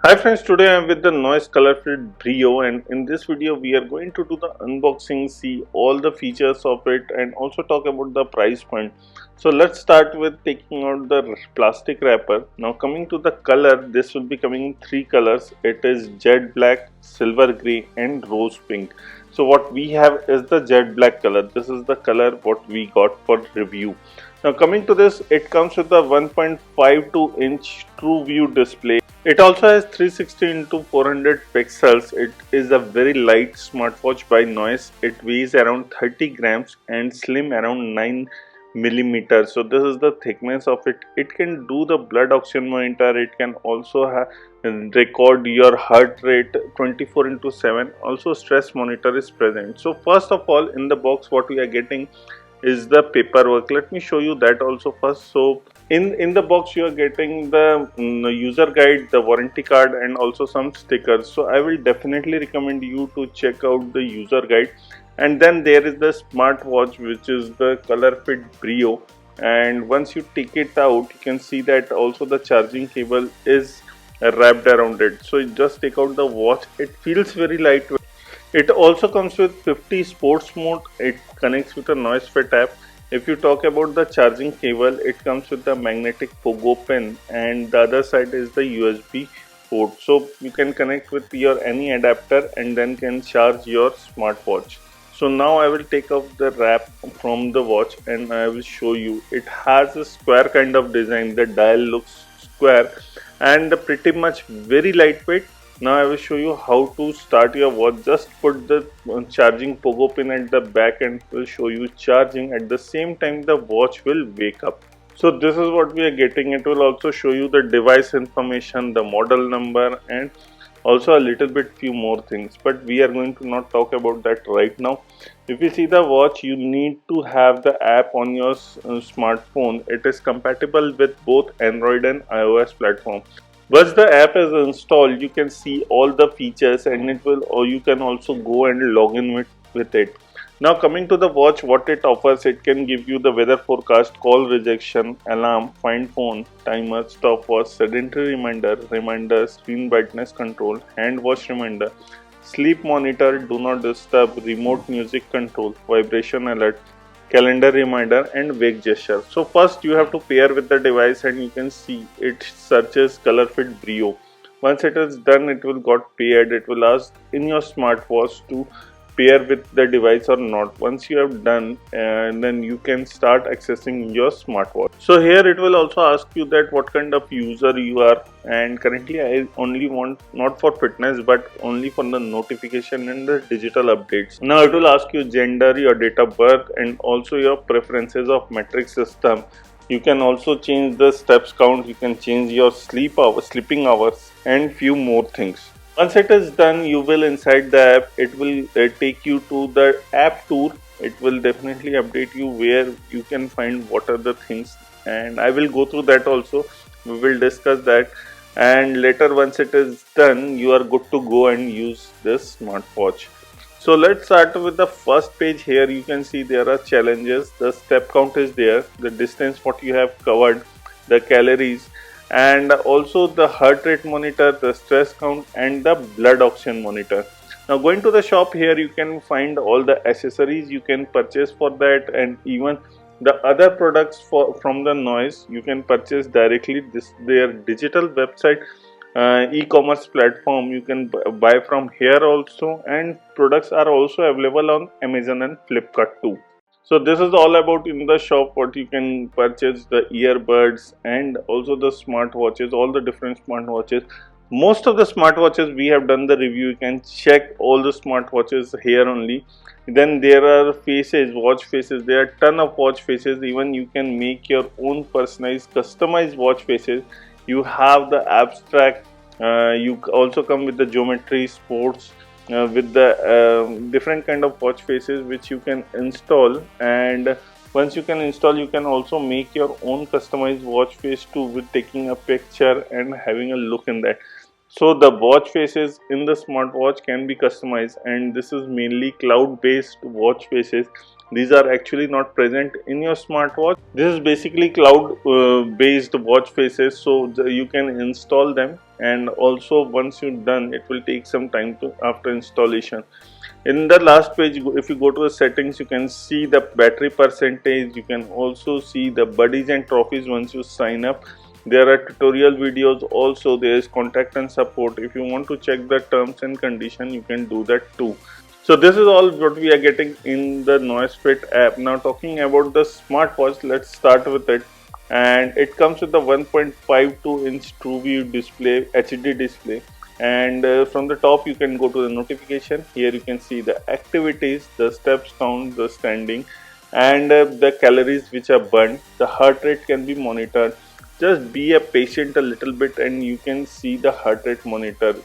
Hi friends, today I am with the Noise Colorfit Brio, and in this video we are going to do the unboxing, see all the features of it and also talk about the price point. So let's start with taking out the plastic wrapper. Now coming to the color, this will be coming in three colors. It is jet black, silver grey and rose pink. So what we have is the jet black color. This is the color what we got for review. Now coming to this, it comes with a 1.52 inch true view display. It also has 360 into 400 pixels. It is a very light smartwatch by Noise. It weighs around 30 grams and slim around 9 millimeters. So this is the thickness of it. It can do the blood oxygen monitor. It can also record your heart rate 24 into 7. Also stress monitor is present. So first of all, in the box what we are getting is the paperwork. Let me show you that also first. So in the box you are getting the user guide, the warranty card and also some stickers. So I will definitely recommend you to check out the user guide. And then there is the smartwatch, which is the Colorfit Brio, and once you take it out you can see that also the charging cable is wrapped around it. So you just take out the watch. It feels very lightweight. It also comes with 50 sports mode. It connects with a NoiseFit app. If you talk about the charging cable, it comes with the magnetic pogo pin, and the other side is the USB port. So you can connect with your any adapter and then can charge your smartwatch. So now I will take off the wrap from the watch and I will show you. It has a square kind of design. The dial looks square and pretty much very lightweight. Now I will show you how to start your watch. Just put the charging pogo pin at the back and it will show you charging. At the same time the watch will wake up. So this is what we are getting. It will also show you the device information, the model number and also a little bit few more things, but we are going to not talk about that right now. If you see the watch, you need to have the app on your smartphone. It is compatible with both Android and iOS platform. Once the app is installed, you can see all the features and it will, or you can also go and log in with it. Now coming to the watch, what it offers, it can give you the weather forecast, call rejection, alarm, find phone, timer, stopwatch, sedentary reminder, screen brightness control, hand watch reminder, sleep monitor, do not disturb, remote music control, vibration alert, calendar reminder and wake gesture. So first you have to pair with the device and you can see it searches Colorfit Brio. Once it is done, it will got paired. It will ask in your smartwatch to pair with the device or not. Once you have done, and then you can start accessing your smartwatch. So here it will also ask you that what kind of user you are, and currently I only want not for fitness but only for the notification and the digital updates. Now it will ask you gender, your date of birth and also your preferences of metric system. You can also change the steps count, you can change your sleeping hours and few more things. Once it is done, you will inside the app, it will take you to the app tour. It will definitely update you where you can find what are the things, and I will go through that also. We will discuss that, and later once it is done, you are good to go and use this smartwatch. So let's start with the first page. Here you can see there are challenges. The step count is there, the distance what you have covered, the calories, and also the heart rate monitor, the stress count and the blood oxygen monitor. Now going to the shop, here you can find all the accessories you can purchase for that, and even the other products from the Noise you can purchase directly. This their digital website, e-commerce platform, you can buy from here also, and products are also available on Amazon and Flipkart too. So this is all about in the shop what you can purchase, the earbuds and also the smartwatches, all the different smartwatches. Most of the smartwatches we have done the review. You can check all the smartwatches here only. Then there are faces, watch faces. There are ton of watch faces. Even you can make your own personalized, customized watch faces. You have the abstract. You also come with the geometry, sports, with the different kind of watch faces which you can install. And once you can install, you can also make your own customized watch face too, with taking a picture and having a look in that. So the watch faces in the smartwatch can be customized, and this is mainly cloud based watch faces. These are actually not present in your smartwatch. This is basically cloud based watch faces, so you can install them and also once you're done, it will take some time to after installation. In the last page, if you go to the settings, you can see the battery percentage. You can also see the buddies and trophies once you sign up. There are tutorial videos also. There is contact and support. If you want to check the terms and condition, you can do that too. So this is all what we are getting in the Noisefit app. Now talking about the smartwatch, let's start with it. And it comes with the 1.52 inch TrueView display, HD display. And from the top you can go to the notification. Here you can see the activities, the steps count, the standing, and the calories which are burned. The heart rate can be monitored. Just be a patient a little bit and you can see the heart rate monitor.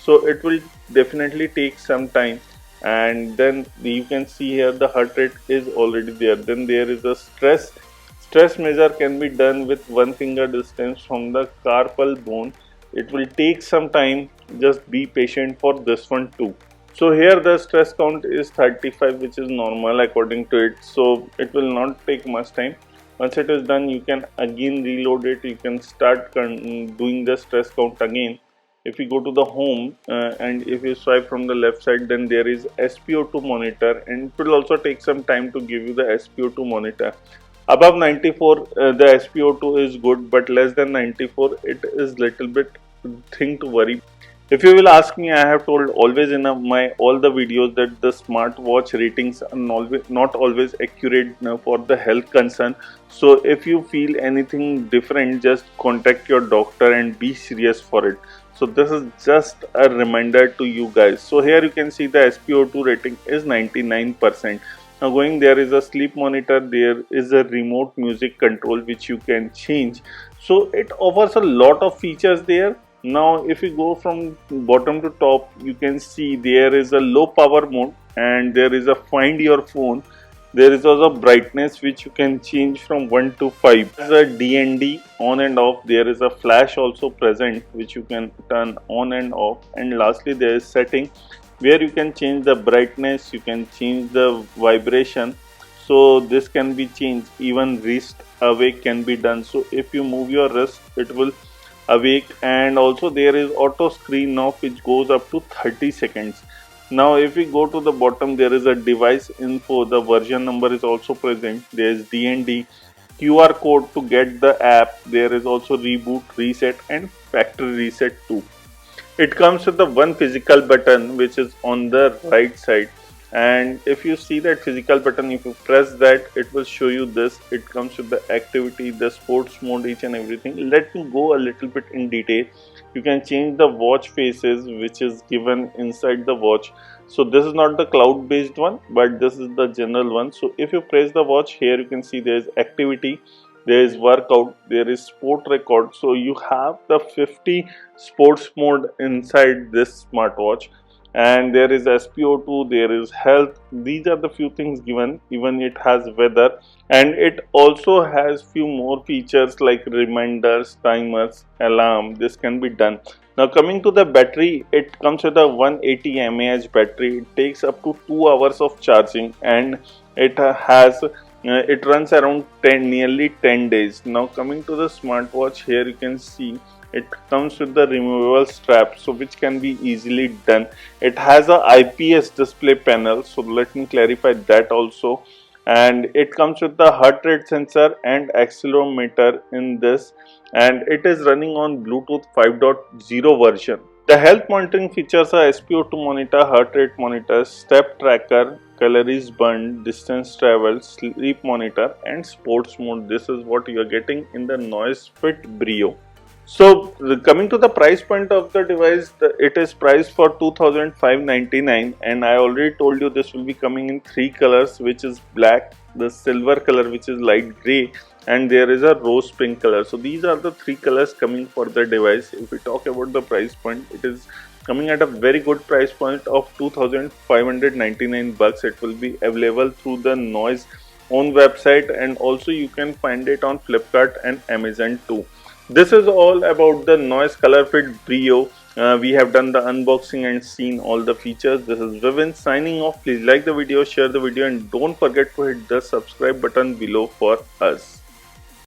So it will definitely take some time, and then you can see here the heart rate is already there. Then there is a stress measure can be done with one finger distance from the carpal bone. It will take some time, just be patient for this one too. So here the stress count is 35, which is normal according to it, so it will not take much time. Once it is done, you can again reload it. You can start doing the stress count again. If you go to the home and if you swipe from the left side, then there is SpO2 monitor, and it will also take some time to give you the SpO2 monitor. Above 94 the SpO2 is good, but less than 94 it is little bit thing to worry. If you will ask me, I have told always in my all the videos that the smartwatch ratings are not always accurate for the health concern. So if you feel anything different, just contact your doctor and be serious for it. So this is just a reminder to you guys. So here you can see the SpO2 rating is 99%. Now going, there is a sleep monitor, there is a remote music control which you can change. So it offers a lot of features there. Now if you go from bottom to top, you can see there is a low power mode and there is a find your phone. There is also brightness which you can change from 1 to 5. There is a DND on and off. There is a flash also present which you can turn on and off. And lastly, there is setting where you can change the brightness, you can change the vibration. So this can be changed. Even wrist awake can be done. So if you move your wrist, it will awake. And also there is auto screen off which goes up to 30 seconds. Now if we go to the bottom, there is a device info. The version number is also present. There is DND, QR code to get the app. There is also reboot, reset and factory reset too. It comes with the one physical button which is on the right side, and if you see that physical button, if you press that, it will show you this. It comes with the activity, the sports mode, each and everything. Let me go a little bit in detail. You can change the watch faces which is given inside the watch. So this is not the cloud based one, but this is the general one. So if you press the watch, here you can see there is activity, there is workout, there is sport record. So you have the 50 sports mode inside this smartwatch, and there is SpO2, there is health. These are the few things given. Even it has weather, and it also has few more features like reminders, timers, alarm. This can be done. Now coming to the battery, it comes with a 180 mAh battery. It takes up to 2 hours of charging, and it it runs around nearly 10 days. Now coming to the smartwatch, here you can see it comes with the removable strap, so which can be easily done. It has a IPS display panel, so let me clarify that also. And it comes with the heart rate sensor and accelerometer in this, and it is running on Bluetooth 5.0 version. The health monitoring features are SpO2 monitor, heart rate monitor, step tracker, calories burned, distance traveled, sleep monitor and sports mode. This is what you are getting in the Noisefit Brio. So coming to the price point of the device, it is priced for 2,599, and I already told you this will be coming in 3 colors, which is black, the silver color which is light grey, and there is a rose pink color. So these are the 3 colors coming for the device. If we talk about the price point, it is coming at a very good price point of 2,599 bucks. It will be available through the Noise own website, and also you can find it on Flipkart and Amazon too. This is all about the Noise ColorFit Brio. We have done the unboxing and seen all the features. This is Vivin signing off. Please like the video, share the video, and don't forget to hit the subscribe button below for us.